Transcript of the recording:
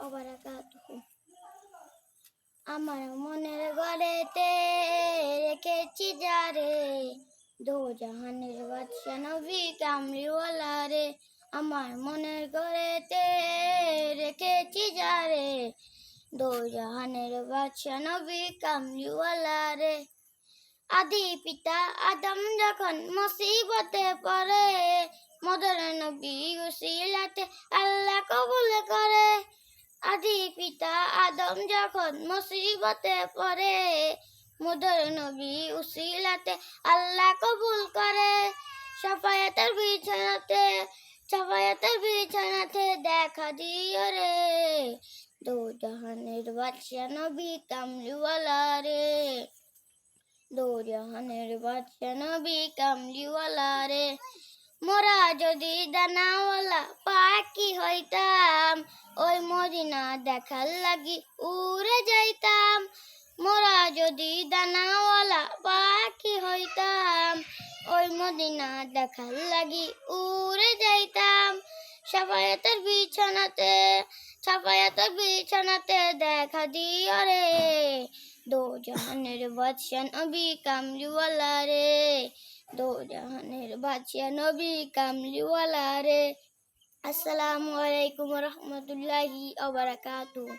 ওয়া বারাকাতুহু। আমার মনের ঘরেতে রেখেছি যারে, দো জাহানের বাদশা নবী কামলিওয়ালা রে। আমার মনের ঘরেতে রেখেছি যারে, দো জাহানের বাদশা নবী কামলিওয়ালা রে। আদি পিতা আদম যখন মুসিবতে পড়ে, মদর নবী উসিলাতে আল্লাহ কবুল করে। আদি পিতা আদম যখন মুসিবতে পড়ে, মদর নবী উসিলাতে আল্লাহ কবুল করে। শাফায়াতের বিছানাতে দেখা দিও রে, দো জাহানের বাদশা নবী কামলিওয়ালা রে। দো জাহানের বাদশা নবী কামলিওয়ালা রে। মোরা যদি দানাওয়ালা পাখি হইতাম, ওই মদিনা দেখার লাগি উড়ে যাইতাম। মোরা যদি দানাওয়ালা পাখি হইতাম, ওই মদিনা দেখার লাগি উড়ে যাইতাম। শাফায়াতের বিছানাতে দেখা দিও রে, দো জাহানের বাদশা নবী কামলিওয়ালা রে। দো জাহানের বাদশা নবী কামলিওয়ালা রে। আসসালামু আলাইকুম ওয়া রাহমাতুল্লাহি ওয়া বারাকাতুহু।